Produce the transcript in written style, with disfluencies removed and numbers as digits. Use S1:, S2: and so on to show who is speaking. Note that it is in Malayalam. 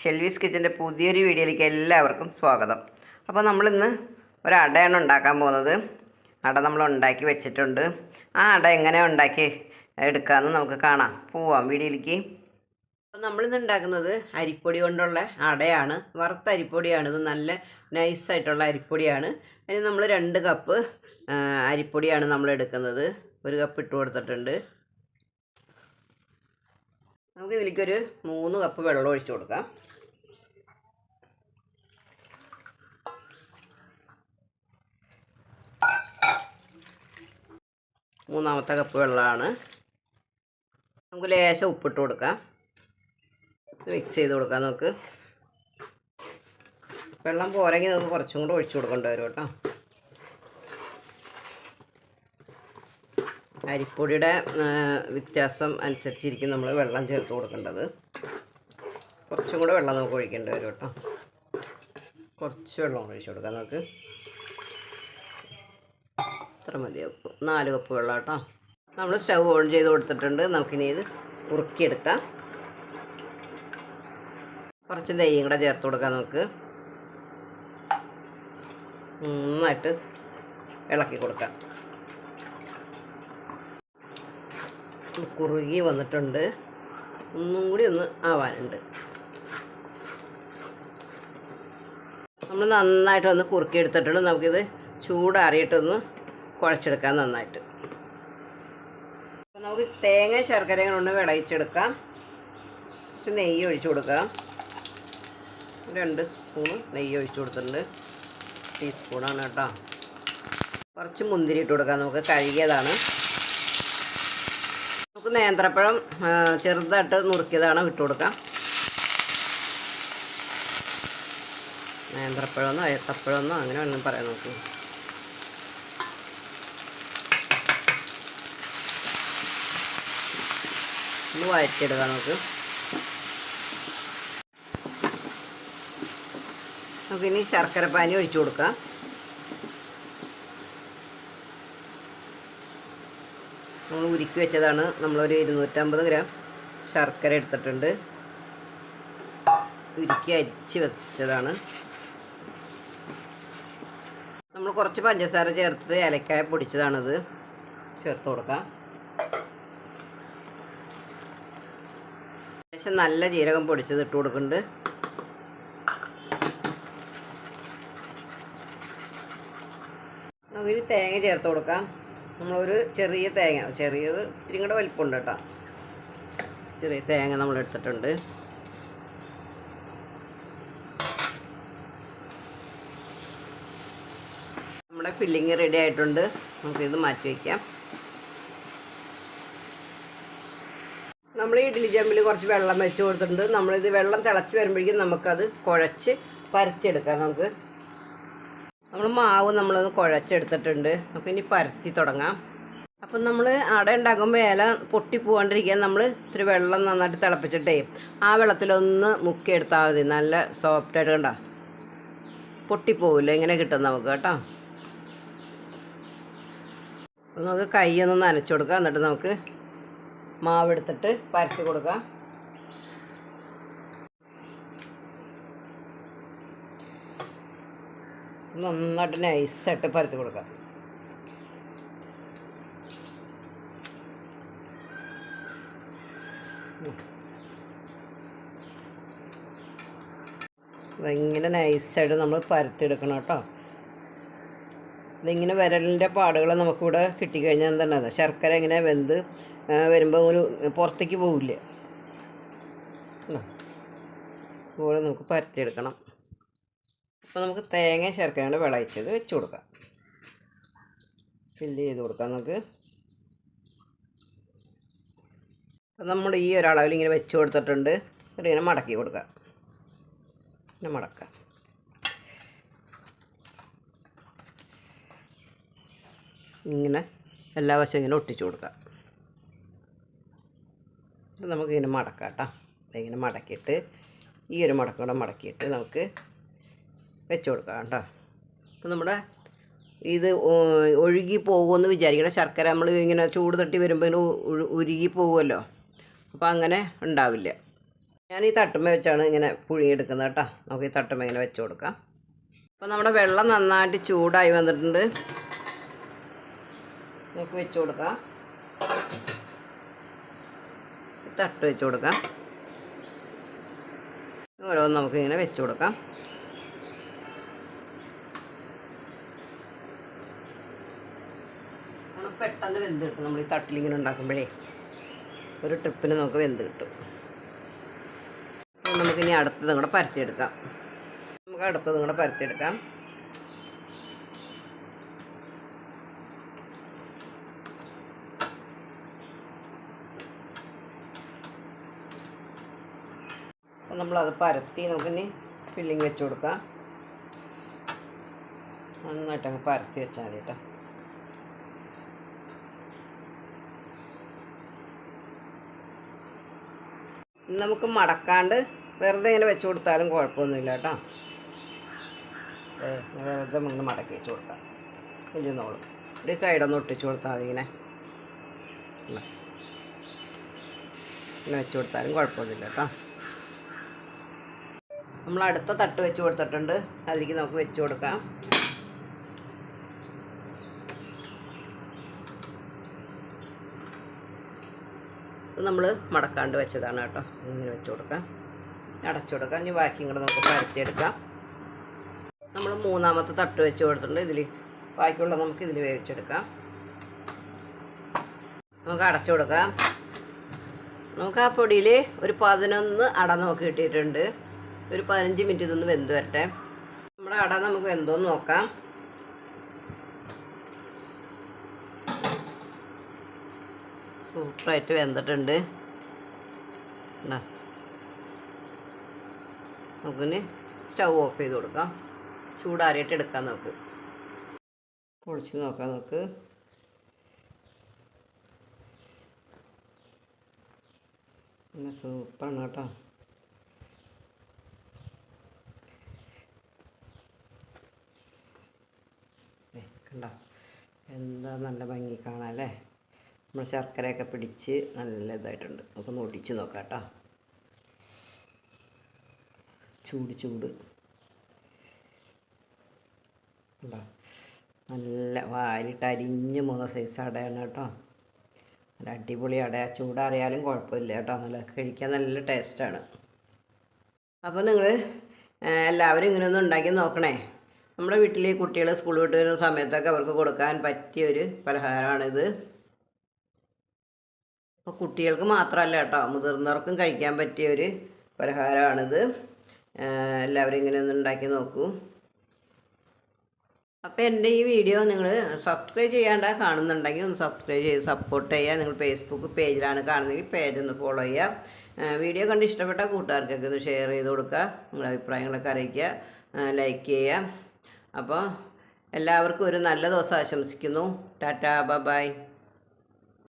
S1: ഷെൽവീസ് കിച്ചൻ്റെ പുതിയൊരു വീഡിയോയിലേക്ക് എല്ലാവർക്കും സ്വാഗതം. അപ്പോൾ നമ്മളിന്ന് ഒരു അടയാണ് ഉണ്ടാക്കാൻ പോകുന്നത്. അട നമ്മൾ ഉണ്ടാക്കി വെച്ചിട്ടുണ്ട്. ആ അട എങ്ങനെ ഉണ്ടാക്കി എടുക്കാമെന്ന് നമുക്ക് കാണാം. പോവാം വീഡിയോയിലേക്ക്. അപ്പോൾ നമ്മളിന്ന് ഉണ്ടാക്കുന്നത് അരിപ്പൊടി കൊണ്ടുള്ള അടയാണ്. വറുത്ത അരിപ്പൊടിയാണ്. ഇത് നല്ല നൈസായിട്ടുള്ള അരിപ്പൊടിയാണ്. അതിന് നമ്മൾ 2 കപ്പ് അരിപ്പൊടിയാണ് നമ്മൾ എടുക്കുന്നത്. 1 കപ്പ് ഇട്ട് കൊടുത്തിട്ടുണ്ട്. നമുക്ക് ഇതിലേക്കൊരു 3 കപ്പ് വെള്ളം ഒഴിച്ചു കൊടുക്കാം. മൂന്നാമത്തെ കപ്പ് വെള്ളമാണ്. നമുക്ക് ലേശം ഉപ്പിട്ട് കൊടുക്കാം. മിക്സ് ചെയ്ത് കൊടുക്കാം. നമുക്ക് വെള്ളം പോരെങ്കിൽ നമുക്ക് കുറച്ചും കൂടെ ഒഴിച്ചു കൊടുക്കേണ്ടി വരും കേട്ടോ. അരിപ്പൊടിയുടെ വ്യത്യാസം അനുസരിച്ചിരിക്കും നമ്മൾ വെള്ളം ചേർത്ത് കൊടുക്കേണ്ടത്. കുറച്ചും കൂടെ വെള്ളം നമുക്ക് ഒഴിക്കേണ്ടി വരും കേട്ടോ. കുറച്ച് വെള്ളം ഒഴിച്ചു കൊടുക്കാം. നമുക്ക് ഇത്ര മതിയാവും. 4 കപ്പ് വെള്ളം കേട്ടോ. നമ്മൾ സ്റ്റൗ ഓൺ ചെയ്ത് കൊടുത്തിട്ടുണ്ട്. നമുക്കിനി ഇത് കുറുക്കിയെടുക്കാം. കുറച്ച് നെയ്യും കൂടെ ചേർത്ത് കൊടുക്കാം. നമുക്ക് നന്നായിട്ട് ഇളക്കി കൊടുക്കാം. കുറുകി വന്നിട്ടുണ്ട്. ഒന്നും കൂടി ഒന്ന് ആവാനുണ്ട്. നമ്മൾ നന്നായിട്ടൊന്ന് കുറുക്കി എടുത്തിട്ടുണ്ട്. നമുക്കിത് ചൂടാറിയിട്ടൊന്ന് കുഴച്ചെടുക്കാം നന്നായിട്ട്. അപ്പോൾ നമുക്ക് തേങ്ങ ശർക്കരയും കൊണ്ട് വിളയിച്ചെടുക്കാം. കുറച്ച് നെയ്യ് ഒഴിച്ചു കൊടുക്കാം. 2 സ്പൂണ് നെയ്യ് ഒഴിച്ചു കൊടുത്തിട്ടുണ്ട്. ടീസ്പൂണാണ് കേട്ടോ. കുറച്ച് മുന്തിരി ഇട്ട് കൊടുക്കാം. നമുക്ക് കഴുകിയതാണ്. നമുക്ക് നേന്ത്രപ്പഴം ചെറുതായിട്ട് നുറുക്കിയതാണ് ഇട്ട് കൊടുക്കാം. നേന്ത്രപ്പഴമെന്നോ ഏത്തപ്പഴമെന്നോ അങ്ങനെ വേണം പറയാം. നമുക്ക് ഒന്ന് വഴറ്റിയെടുക്കാം. നമുക്കിനി ശർക്കരപ്പാനി ഒഴിച്ചു കൊടുക്കാം. നമ്മൾ ഉരുക്കി വെച്ചതാണ്. നമ്മളൊരു 250 ഗ്രാം ശർക്കര എടുത്തിട്ടുണ്ട്. ഉരുക്കി അരിച്ച് വെച്ചതാണ്. നമ്മൾ കുറച്ച് പഞ്ചസാര ചേർത്തിട്ട് ഏലക്കായ പൊടിച്ചതാണിത് ചേർത്ത് കൊടുക്കാം. ശേഷം നല്ല ജീരകം പൊടിച്ചത് ഇട്ട് കൊടുക്കുന്നുണ്ട്. നമുക്കിനി തേങ്ങ ചേർത്ത് കൊടുക്കാം. നമ്മളൊരു ചെറിയ തേങ്ങ, ചെറിയത് ഇത്തിരി കൂടെ വലിപ്പമുണ്ട് കേട്ടോ. ചെറിയ തേങ്ങ നമ്മൾ എടുത്തിട്ടുണ്ട്. നമ്മുടെ ഫില്ലിങ് റെഡി ആയിട്ടുണ്ട്. നമുക്കിത് മാറ്റി വയ്ക്കാം. നമ്മൾ ഈ ഇഡ്ഡലി ചെമ്പിൽ കുറച്ച് വെള്ളം വെച്ച് കൊടുത്തിട്ടുണ്ട്. നമ്മളിത് വെള്ളം തിളച്ച് വരുമ്പോഴേക്കും നമുക്കത് കുഴച്ച് പരത്തിയെടുക്കാം. നമ്മൾ മാവ് നമ്മളത് കുഴച്ചെടുത്തിട്ടുണ്ട്. നമുക്ക് ഇനി പരത്തി തുടങ്ങാം. അപ്പം നമ്മൾ അട ഉണ്ടാക്കുമ്പോൾ ഇല പൊട്ടി പോകാണ്ടിരിക്കാൻ നമ്മൾ ഇത്തിരി വെള്ളം നന്നായിട്ട് തിളപ്പിച്ചിട്ടേ ആ വെള്ളത്തിലൊന്ന് മുക്കിയെടുത്താൽ മതി. നല്ല സോഫ്റ്റായിട്ട് കണ്ടോ, പൊട്ടിപ്പോവില്ല. ഇങ്ങനെ കിട്ടും നമുക്ക് കേട്ടോ. അപ്പം നമുക്ക് കൈയൊന്ന് നനച്ചു കൊടുക്കാം. എന്നിട്ട് നമുക്ക് മാവെടുത്തിട്ട് പരത്തി കൊടുക്കാം. നന്നായിട്ട് നൈസായിട്ട് പരത്തി കൊടുക്കാം. ഇങ്ങനെ നൈസായിട്ട് നമ്മൾ പരത്തിയെടുക്കണം കേട്ടോ. ഇതിങ്ങനെ വിരലിൻ്റെ പാടുകൾ നമുക്കിവിടെ കിട്ടിക്കഴിഞ്ഞാൽ എന്താണ് ശർക്കര ഇങ്ങനെ വെന്ത് വരുമ്പോൾ ഒരു പുറത്തേക്ക് പോവില്ല. അതുപോലെ നമുക്ക് പരത്തിയെടുക്കണം. അപ്പോൾ നമുക്ക് തേങ്ങ ശർക്കരയാണ് വിളയിച്ചത് വെച്ച് കൊടുക്കാം. ഫില്ല് ചെയ്ത് കൊടുക്കാം നമുക്ക്. അപ്പോൾ നമ്മൾ ഈ ഒരളവിൽ ഇങ്ങനെ വെച്ച് കൊടുത്തിട്ടുണ്ട്. എന്നിട്ട് ഇങ്ങനെ മടക്കി കൊടുക്കാം. ഇങ്ങനെ മടക്കാം. ഇങ്ങനെ എല്ലാ വശവും ഇങ്ങനെ ഒട്ടിച്ചു കൊടുക്കാം. നമുക്കിങ്ങനെ മടക്കാം കേട്ടോ. ഇങ്ങനെ മടക്കിയിട്ട് ഈ ഒരു മടക്കം കൂടെ മടക്കിയിട്ട് നമുക്ക് വെച്ച് കൊടുക്കാം കേട്ടോ. അപ്പോൾ നമ്മുടെ ഇത് ഒഴുകി പോകുമെന്ന് വിചാരിക്കണം. ശർക്കര നമ്മൾ ഇങ്ങനെ ചൂട് തട്ടി വരുമ്പോൾ ഇങ്ങനെ ഉരുകി പോകുമല്ലോ. അപ്പോൾ അങ്ങനെ ഉണ്ടാവില്ല. ഞാൻ ഈ തട്ടുമ്മ വെച്ചാണ് ഇങ്ങനെ പുഴുങ്ങിയെടുക്കുന്നത് കേട്ടോ. നമുക്ക് ഈ തട്ടുമ്മ ഇങ്ങനെ വെച്ച് കൊടുക്കാം. അപ്പോൾ നമ്മുടെ വെള്ളം നന്നായിട്ട് ചൂടായി വന്നിട്ടുണ്ട്. നമുക്ക് വെച്ച് കൊടുക്കാം. തട്ട് വെച്ച് കൊടുക്കാം. ഓരോന്ന് നമുക്കിങ്ങനെ വെച്ച് കൊടുക്കാം. പെട്ടെന്ന് വെന്ത് കിട്ടും. നമ്മൾ ഈ തട്ടിലിങ്ങനെ ഉണ്ടാക്കുമ്പോഴേ ഒരു ട്രിപ്പിന് നമുക്ക് വെന്ത് കിട്ടും. നമുക്കിനി അടുത്തത് കൂടെ പരത്തിയെടുക്കാം. അപ്പോൾ നമ്മളത് പരത്തി നമുക്കിനി ഫില്ലിങ് വെച്ച് കൊടുക്കാം. നന്നായിട്ടങ്ങ് പരത്തി വെച്ചാൽ മതി കേട്ടോ. നമുക്ക് മടക്കാണ്ട് വെറുതെ ഇങ്ങനെ വെച്ച് കൊടുത്താലും കുഴപ്പമൊന്നുമില്ല കേട്ടോ. വെറുതെ ഇങ്ങനെ മടക്കി വെച്ച് കൊടുക്കാം. കുഞ്ഞുന്നോളും ഒരു സൈഡൊന്ന് ഒട്ടിച്ച് കൊടുത്താൽ മതി. ഇങ്ങനെ വെച്ച് കൊടുത്താലും കുഴപ്പമൊന്നുമില്ല കേട്ടോ. നമ്മൾ അടുത്ത തട്ട് വെച്ച് കൊടുത്തിട്ടുണ്ട്. അതിലേക്ക് നമുക്ക് വെച്ച് കൊടുക്കാം. നമ്മൾ മടക്കാണ്ട് വെച്ചതാണ് കേട്ടോ. ഇങ്ങനെ വെച്ച് കൊടുക്കാം. അടച്ചു കൊടുക്കാം. ഇനി ബാക്കി ഇങ്ങോട്ട് നമുക്ക് പരത്തിയെടുക്കാം. നമ്മൾ മൂന്നാമത്തെ തട്ട് വെച്ച് കൊടുത്തിട്ടുണ്ട്. ഇതിൽ ബാക്കിയുള്ള നമുക്ക് ഇതിൽ വേവിച്ചെടുക്കാം. നമുക്ക് അടച്ചു കൊടുക്കാം. നമുക്ക് ആ പൊടിയിൽ ഒരു 11 അട നമുക്ക് കിട്ടിയിട്ടുണ്ട്. ഒരു 15 മിനിറ്റ് ഇതൊന്ന് വെന്ത് വരട്ടെ. നമ്മുടെ അട നമുക്ക് വെന്തോന്ന് നോക്കാം. സൂപ്പറായിട്ട് വെന്തിട്ടുണ്ട്. നമുക്കിനി സ്റ്റൗ ഓഫ് ചെയ്ത് കൊടുക്കാം. ചൂടാറിയിട്ട് എടുക്കാം. നമുക്ക് പൊളിച്ച് നോക്കാം. നമുക്ക് നല്ല സൂപ്പറാണ് കേട്ടോ. കണ്ടോ എന്താ നല്ല ഭംഗി കാണാം അല്ലേ. നമ്മൾ ശർക്കരയൊക്കെ പിടിച്ച് നല്ല ഇതായിട്ടുണ്ട്. നമുക്കൊന്ന് ഒടിച്ച് നോക്കാം കേട്ടോ. ചൂട് കണ്ടോ നല്ല വായിലിട്ട് അരിഞ്ഞ് 3 സൈസ് അടയാണ് കേട്ടോ. നല്ല അടിപൊളി അട. ചൂടറിയാലും കുഴപ്പമില്ല കേട്ടോ. നല്ല കഴിക്കാൻ നല്ല ടേസ്റ്റാണ്. അപ്പോൾ നിങ്ങൾ എല്ലാവരും ഇങ്ങനെയൊന്നും ഉണ്ടാക്കി നോക്കണേ. നമ്മുടെ വീട്ടിൽ കുട്ടികൾ സ്കൂൾ വിട്ട് വരുന്ന സമയത്തൊക്കെ അവർക്ക് കൊടുക്കാൻ പറ്റിയൊരു പലഹാരമാണിത്. അപ്പോൾ കുട്ടികൾക്ക് മാത്രമല്ല കേട്ടോ, മുതിർന്നവർക്കും കഴിക്കാൻ പറ്റിയൊരു പലഹാരമാണിത്. എല്ലാവരും ഇങ്ങനെയൊന്ന് ഉണ്ടാക്കി നോക്കൂ. അപ്പോൾ എൻ്റെ ഈ വീഡിയോ നിങ്ങൾ സബ്സ്ക്രൈബ് ചെയ്യാണ്ട് കാണുന്നുണ്ടെങ്കിൽ ഒന്ന് സബ്സ്ക്രൈബ് ചെയ്ത് സപ്പോർട്ട് ചെയ്യുക. നിങ്ങൾ ഫേസ്ബുക്ക് പേജിലാണ് കാണുന്നതെങ്കിൽ പേജ് ഒന്ന് ഫോളോ ചെയ്യുക. വീഡിയോ കണ്ട് ഇഷ്ടപ്പെട്ട കൂട്ടുകാർക്കൊക്കെ ഒന്ന് ഷെയർ ചെയ്ത് കൊടുക്കുക. നിങ്ങളുടെ അഭിപ്രായങ്ങളൊക്കെ അറിയിക്കുക, ലൈക്ക് ചെയ്യുക. അപ്പോൾ എല്ലാവർക്കും ഒരു നല്ല ദിവസം ആശംസിക്കുന്നു. ടാറ്റാ, ബൈ.